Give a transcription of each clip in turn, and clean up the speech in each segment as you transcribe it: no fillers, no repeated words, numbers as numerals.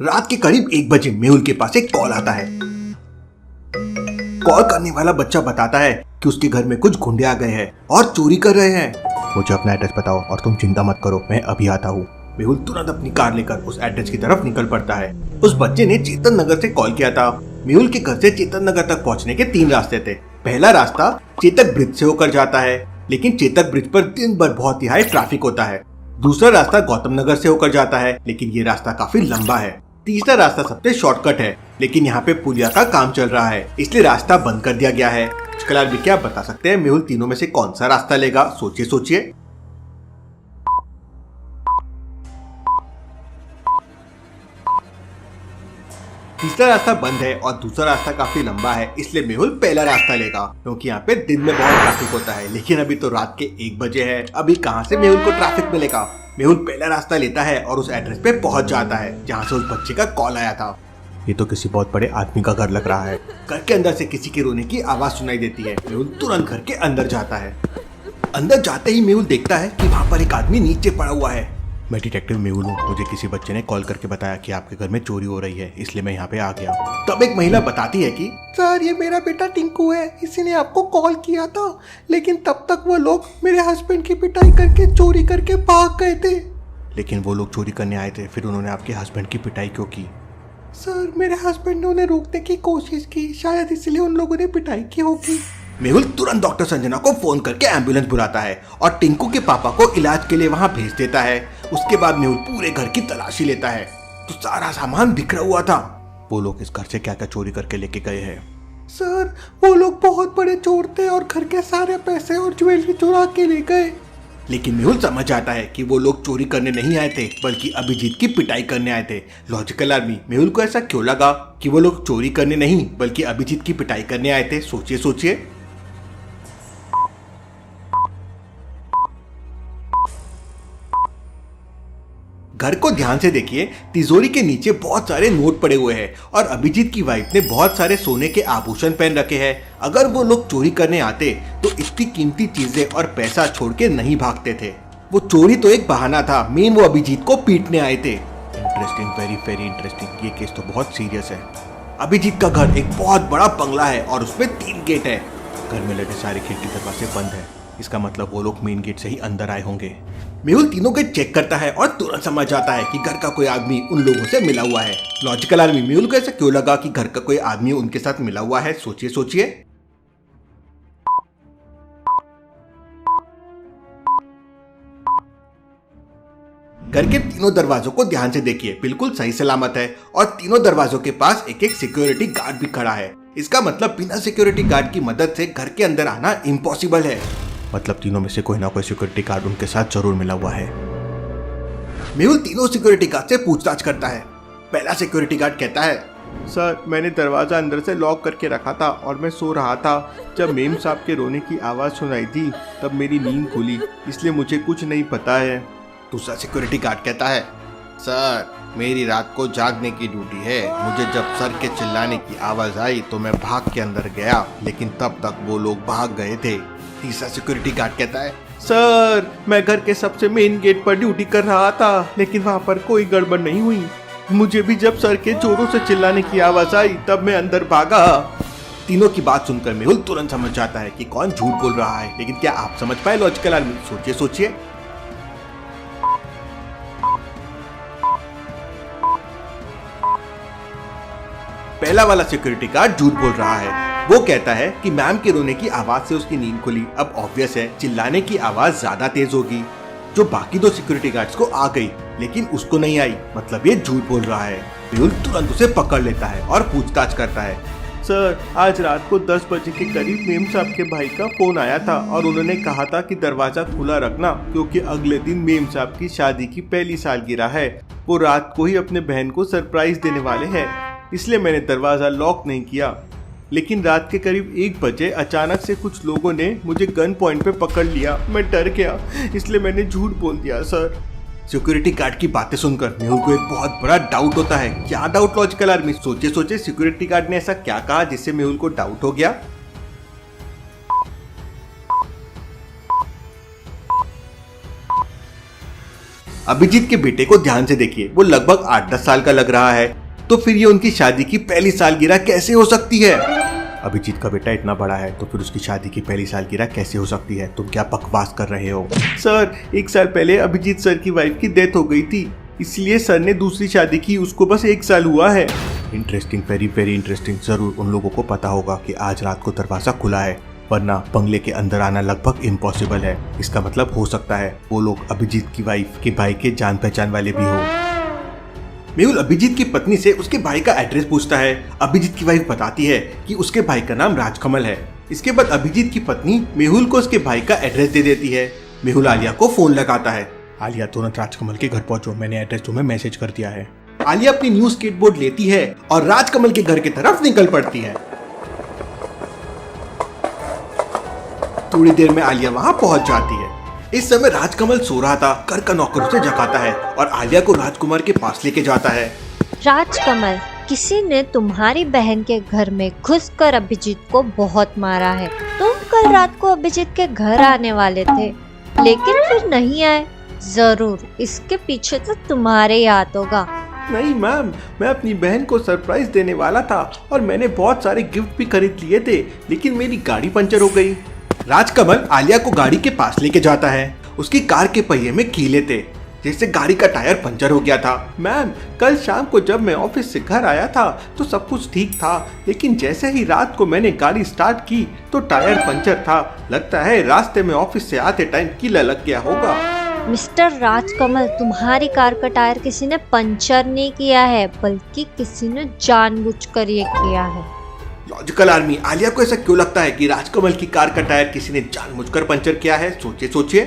रात के करीब 1 बजे मेहुल के पास एक कॉल आता है। कॉल करने वाला बच्चा बताता है कि उसके घर में कुछ गुंडे आ गए हैं और चोरी कर रहे हैं। मुझे अपना एड्रेस बताओ और तुम चिंता मत करो, मैं अभी आता हूँ। मेहुल तुरंत अपनी कार लेकर उस एड्रेस की तरफ निकल पड़ता है। उस बच्चे ने चेतन नगर से कॉल किया था। मेहुल के घर से चेतन नगर तक पहुँचने के 3 रास्ते थे। पहला रास्ता चेतक ब्रिज से होकर जाता है, लेकिन चेतक ब्रिज पर दिन भर बहुत ही हाई ट्रैफिक होता है। दूसरा रास्ता गौतम नगर से होकर जाता है, लेकिन ये रास्ता काफी लंबा है। तीसरा रास्ता सबसे शॉर्टकट है, लेकिन यहाँ पे पुलिया का काम चल रहा है, इसलिए रास्ता बंद कर दिया गया है। कलार भी क्या बता सकते हैं मेहुल तीनों में से कौन सा रास्ता लेगा? सोचिए सोचिए। तीसरा रास्ता बंद है और दूसरा रास्ता काफी लंबा है, इसलिए मेहुल पहला रास्ता लेगा, क्योंकि यहाँ पे दिन में बहुत ट्रैफिक होता है। लेकिन अभी तो रात के 1 बजे है, अभी कहाँ से मेहुल को ट्रैफिक मिलेगा? मेहुल पहला रास्ता लेता है और उस एड्रेस पे पहुंच जाता है जहाँ से उस बच्चे का कॉल आया था। ये तो किसी बहुत बड़े आदमी का घर लग रहा है। घर के अंदर से किसी के रोने की आवाज सुनाई देती है। मेहुल तुरंत घर के अंदर जाता है। अंदर जाते ही मेहुल देखता है कि वहाँ पर एक आदमी नीचे पड़ा हुआ है। मैं डिटेक्टिव मेहुल हूँ, मुझे किसी बच्चे ने कॉल करके बताया कि आपके घर में चोरी हो रही है, इसलिए मैं यहाँ पे आ गया। तब एक महिला बताती है कि सर, ये मेरा बेटा टिंकू है, इसी ने आपको कॉल किया था, लेकिन तब तक वो लोग मेरे हस्बैंड की पिटाई करके चोरी करके भाग गए थे। लेकिन वो लोग चोरी करने आए थे, फिर उन्होंने आपके हस्बैंड की पिटाई क्यों की? सर, मेरे हस्बैंड ने उन्हें रोकने की कोशिश की, शायद इसलिए उन लोगों ने पिटाई की होगी। मेहुल तुरंत डॉक्टर संजना को फोन करके एम्बुलेंस बुलाता है और टिंकू के पापा को इलाज के लिए वहाँ भेज देता है। उसके बाद मेहुल पूरे घर की तलाशी लेता है, तो सारा सामान बिखरा हुआ था। वो लोग इस घर से क्या क्या चोरी करके लेके गए हैं? सर, वो लोग बहुत बड़े चोर थे और घर के सारे पैसे और ज्वेलरी चुरा के ले गए। लेकिन मेहुल समझ जाता है कि वो लोग चोरी करने नहीं आए थे, बल्कि अभिजीत की पिटाई करने आए थे। लॉजिकल आदमी, मेहुल को ऐसा क्यों लगा कि वो लोग चोरी करने नहीं बल्कि अभिजीत की पिटाई करने आए थे? सोचिए सोचिए। घर को ध्यान से देखिए, तिजोरी के नीचे बहुत सारे नोट पड़े हुए हैं और अभिजीत की वाइफ ने बहुत सारे सोने के आभूषण पहन रखे हैं। अगर वो लोग चोरी करने आते तो इतनी कीमती चीजें और पैसा छोड़ के नहीं भागते थे। वो चोरी तो एक बहाना था, मेन वो अभिजीत को पीटने आए थे। Interesting, very very interesting. ये केस तो बहुत सीरियस है। अभिजीत का घर एक बहुत बड़ा बंगला है और उसमें 3 गेट है। घर में लगे सारे खिड़की दरवाजे बंद है, इसका मतलब वो लोग मेन गेट से ही अंदर आए होंगे। मेहुल तीनों गेट चेक करता है और तुरंत समझ जाता है कि घर का कोई आदमी उन लोगों से मिला हुआ है। लॉजिकल आदमी, मेहुल को ऐसा क्यों लगा कि घर का कोई आदमी उनके साथ मिला हुआ है? सोचिए सोचिए। घर के तीनों दरवाजों को ध्यान से देखिए, बिल्कुल सही सलामत है और तीनों दरवाजों के पास एक एक सिक्योरिटी गार्ड भी खड़ा है। इसका मतलब बिना सिक्योरिटी गार्ड की मदद से घर के अंदर आना इम्पॉसिबल है। मतलब तीनों में से कोई ना कोई सिक्योरिटी गार्ड उनके साथ जरूर मिला हुआ है। मेहुल तीनों सिक्योरिटी गार्ड से पूछताछ करता है। पहला सिक्योरिटी गार्ड कहता है, सर, मैंने दरवाजा अंदर से लॉक करके रखा था और मैं सो रहा था। जब मेम साहब के रोने की आवाज सुनाई दी तब मेरी नींद खुली, इसलिए मुझे कुछ नहीं पता है। दूसरा सिक्योरिटी गार्ड कहता है, सर, मेरी रात को जागने की ड्यूटी है। मुझे जब सर के चिल्लाने की आवाज आई तो मैं भाग के अंदर गया, लेकिन तब तक वो लोग भाग गए थे। तीसरा सिक्योरिटी गार्ड कहता है, सर, मैं घर के सबसे मेन गेट पर ड्यूटी कर रहा था, लेकिन वहाँ पर कोई गड़बड़ नहीं हुई। मुझे भी जब सर के जोरों से चिल्लाने की आवाज आई तब मैं अंदर भागा। तीनों की बात सुनकर मेहुल तुरंत समझ जाता है कि कौन झूठ बोल रहा है। लेकिन क्या आप समझ पाए लॉजिकल आदमी? सोचिए सोचिए। पहला वाला सिक्योरिटी गार्ड झूठ बोल रहा है। वो कहता है कि मैम के रोने की आवाज से उसकी नींद खुली। अब ऑब्वियस है चिल्लाने की आवाज ज्यादा तेज होगी, जो बाकी 2 सिक्योरिटी गार्ड्स को आ गई लेकिन उसको नहीं आई, मतलब ये झूठ बोल रहा है। मेहुल तुरंत उसे पकड़ लेता है और पूछताछ करता है। सर, आज रात को 10 बजे के करीब मेम साहब के भाई का फोन आया था और उन्होंने कहा था कि दरवाजा खुला रखना, क्योंकि अगले दिन मेम साहब की शादी की पहली सालगिरह है। वो रात को ही अपने बहन को सरप्राइज देने वाले हैं, इसलिए मैंने दरवाजा लॉक नहीं किया। लेकिन रात के करीब 1 बजे अचानक से कुछ लोगों ने मुझे गन पॉइंट पे पकड़ लिया। मैं डर गया, इसलिए मैंने झूठ बोल दिया सर। सिक्योरिटी गार्ड की बातें सुनकर मेहुल को एक बहुत बड़ा डाउट होता है। क्या डाउट लॉजिकल आदमी? सोचे सोचे, सिक्योरिटी गार्ड ने ऐसा क्या कहा जिससे मेहुल को डाउट हो गया? अभिजीत के बेटे को ध्यान से देखिए, वो लगभग 8-10 साल का लग रहा है। तो फिर ये उनकी शादी की पहली सालगिरह कैसे हो सकती है? अभिजीत का बेटा इतना बड़ा है तो फिर उसकी शादी की पहली सालगिरह कैसे हो सकती है? तुम क्या बकवास कर रहे हो? सर, 1 साल पहले अभिजीत सर की वाइफ की डेथ हो गई थी, इसलिए सर ने दूसरी शादी की, उसको बस 1 साल हुआ है। Interesting, very very interesting. जरूर उन लोगों को पता होगा कि आज रात को दरवाजा खुला है, वरना बंगले के अंदर आना लगभग इम्पॉसिबल है। इसका मतलब हो सकता है वो लोग अभिजीत की वाइफ के भाई के जान पहचान वाले भी हो। मेहुल अभिजीत की पत्नी से उसके भाई का एड्रेस पूछता है। अभिजीत की वाइफ बताती है कि उसके भाई का नाम राजकमल है। इसके बाद अभिजीत की पत्नी मेहुल को उसके भाई का एड्रेस दे देती है। मेहुल आलिया को फोन लगाता है। आलिया, तुरंत राजकमल के घर पहुंचो, मैंने एड्रेस तुम्हें मैसेज कर दिया है। आलिया अपनी न्यू स्केटबोर्ड लेती है और राजकमल के घर की तरफ निकल पड़ती है। थोड़ी देर में आलिया वहां पहुंच जाती है। इस समय राजकमल सो रहा था। घर का नौकर उसे जगाता है और आलिया को राजकुमार के पास लेके जाता है। राजकमल, किसी ने तुम्हारी बहन के घर में घुसकर अभिजीत को बहुत मारा है। तुम कल रात को अभिजीत के घर आने वाले थे, लेकिन फिर नहीं आए। जरूर इसके पीछे तो तुम्हारे ही हाथ होगा। नहीं मैम, मैं अपनी बहन को सरप्राइज देने वाला था और मैंने बहुत सारे गिफ्ट भी खरीद लिए थे, लेकिन मेरी गाड़ी पंचर हो गई। राजकमल आलिया को गाड़ी के पास लेके जाता है। उसकी कार के पहिए में कीले थे, जिससे गाड़ी का टायर पंचर हो गया था। मैम, कल शाम को जब मैं ऑफिस से घर आया था तो सब कुछ ठीक था, लेकिन जैसे ही रात को मैंने गाड़ी स्टार्ट की तो टायर पंचर था। लगता है रास्ते में ऑफिस से आते टाइम कीला लग गया होगा। मिस्टर राजकमल, तुम्हारी कार का टायर किसी ने पंचर नहीं किया है, बल्कि किसी ने जानबूझकर ये किया है। लॉजिकल आर्मी, आलिया को ऐसा क्यों लगता है कि राजकमल की कार का टायर किसी ने जानबूझकर पंचर किया है? सोचिए सोचिए।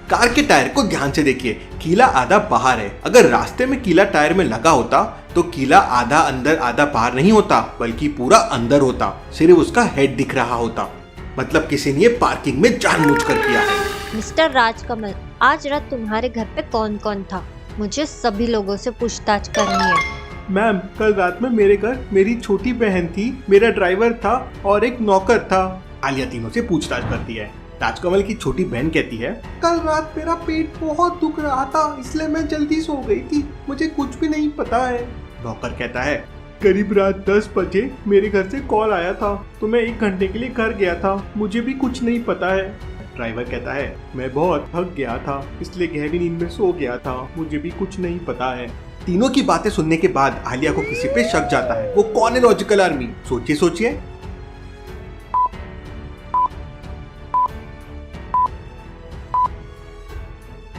कार के टायर को ध्यान से देखिए, कीला आधा बाहर है। अगर रास्ते में कीला टायर में लगा होता तो कीला आधा अंदर आधा बाहर नहीं होता, बल्कि पूरा अंदर होता। सिर्फ उसका हेड दिख रहा होता। मतलब किसी ने पार्किंग में जानबूझकर किया है। मिस्टर राजकमल, आज रात तुम्हारे घर पे कौन कौन था? मुझे सभी लोगों से पूछताछ करनी है। मैम, कल रात में मेरे घर मेरी छोटी बहन थी, मेरा ड्राइवर था और एक नौकर था। आलिया तीनों से पूछताछ करती है। राजकमल की छोटी बहन कहती है, कल रात मेरा पेट बहुत दुख रहा था, इसलिए मैं जल्दी सो गई थी, मुझे कुछ भी नहीं पता है। नौकर कहता है, करीब रात 10 बजे मेरे घर से कॉल आया था तो मैं 1 घंटे के लिए घर गया था, मुझे भी कुछ नहीं पता है। ड्राइवर कहता है, मैं बहुत थक गया था, इसलिए गहरी नींद में सो गया था, मुझे भी कुछ नहीं पता है। तीनों की बातें सुनने के बाद आलिया को किसी पे शक जाता है। वो कौन है लॉजिकल आर्मी? सोचिए सोचिए।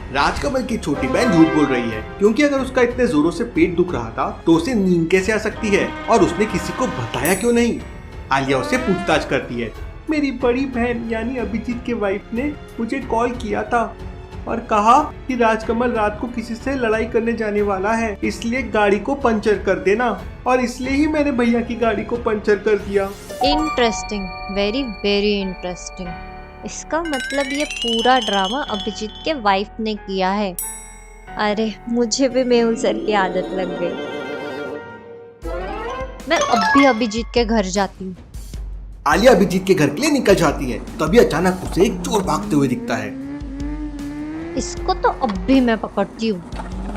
राजकमल की छोटी बहन झूठ बोल रही है, क्योंकि अगर उसका इतने जोरों से पेट दुख रहा था तो उसे नींद कैसे आ सकती है, और उसने किसी को बताया क्यों नहीं? आलिया उससे पूछताछ करती है। मेरी बड़ी बहन यानी अभिजीत के वाइफ ने मुझे कॉल किया था और कहा कि राजकमल रात को किसी से लड़ाई करने जाने वाला है, इसलिए गाड़ी को पंचर कर देना, और इसलिए ही मैंने भैया की गाड़ी को पंचर कर दिया। Interesting, very very interesting. इसका मतलब ये पूरा ड्रामा अभिजीत के वाइफ ने किया है। अरे, मुझे भी मेहुल सर की आदत लग गई। मैं अब भी अभिजीत के घर जाती हूँ। आलिया अभिजीत के घर के लिए निकल जाती है, तभी अचानक उसे एक चोर भागते हुए दिखता है। इसको तो अब भी मैं पकड़ती हूँ।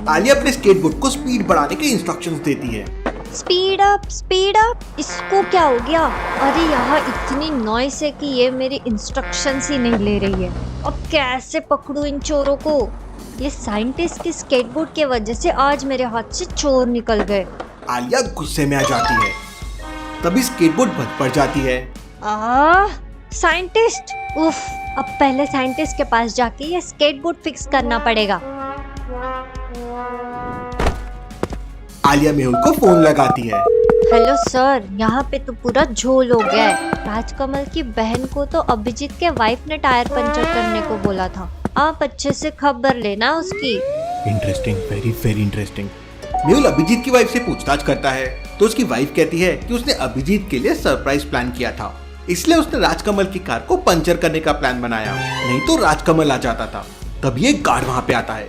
आलिया अपने स्केटबोर्ड को स्पीड बढ़ाने के इंस्ट्रक्शंस देती है। Speed up, speed up. इसको क्या हो गया? अरे यहाँ इतनी नॉइस है कि ये मेरी इंस्ट्रक्शंस ही नहीं ले रही है। अब कैसे पकड़ूं इन चोरों को? ये साइंटिस्ट की स्केटबोर्ड की वजह से आज मेरे हाथ से चोर निकल गए। आलिया गुस्से में आ जाती है, तभी स्केटबोर्ड बंद पड़ जाती है। साइंटिस्ट! उफ, अब पहले साइंटिस्ट के पास जाके ये स्केटबोर्ड फिक्स करना पड़ेगा। आलिया मेहुल को फोन लगाती है। हेलो सर, यहाँ पे तो पूरा झोल हो गया है। राजकमल की बहन को तो अभिजीत के वाइफ ने टायर पंचर करने को बोला था। आप अच्छे से खबर लेना उसकी। Interesting, very very interesting. Mehul Abhijeet की वाइफ से पूछताछ करता है तो उसकी वाइफ कहती है कि उसने अभिजीत के लिए सरप्राइज प्लान किया था, इसलिए उसने राजकमल की कार को पंचर करने का प्लान बनाया, नहीं तो राजकमल आ जाता था। तभी एक गार्ड वहाँ पे आता है।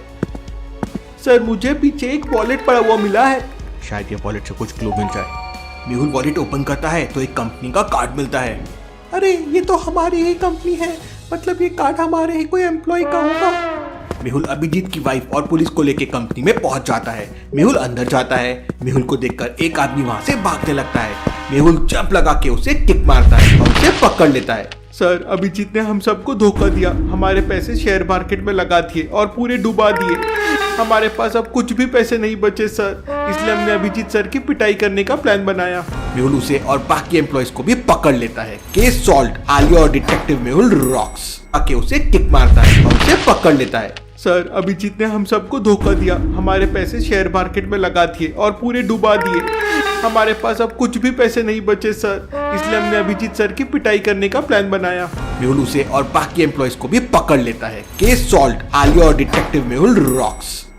सर, मुझे पीछे एक वॉलेट पड़ा हुआ मिला है, शायद ये वॉलेट से कुछ क्लू मिल जाए। मेहुल वॉलेट ओपन करता है तो एक कंपनी का कार्ड मिलता है। अरे ये तो हमारी ही कंपनी है, मतलब ये कार्ड हमारे ही कोई एम्प्लॉय का होगा। मेहुल अभिजीत की वाइफ और पुलिस को लेके कंपनी में पहुंच जाता है। मेहुल अंदर जाता है। मेहुल को देखकर एक आदमी वहां से भागने लगता है। मेहुल जंप लगा के उसे किक मारता है और उसे पकड़ लेता है। सर, अभिजीत ने हम सबको धोखा दिया, हमारे पैसे शेयर मार्केट में लगा दिए और पूरे डुबा दिए। हमारे पास अब कुछ भी पैसे नहीं बचे सर, इसलिए हमने अभिजीत सर की पिटाई करने का प्लान बनाया। मेहुल उसे और बाकी एम्प्लॉयज को भी पकड़ लेता है। केस सॉल्व, आलिया और डिटेक्टिव मेहुल रॉक्स आके उसे किक मारता है और उसे पकड़ लेता है। सर, अभिजीत ने हम सबको धोखा दिया, हमारे पैसे शेयर मार्केट में लगा दिए और पूरे डुबा दिए। हमारे पास अब कुछ भी पैसे नहीं बचे सर, इसलिए हमने अभिजीत सर की पिटाई करने का प्लान बनाया। मेहुल उसे और बाकी एम्प्लॉयज को भी पकड़ लेता है। केस सॉल्व, आलिया और डिटेक्टिव मेहुल रॉक्स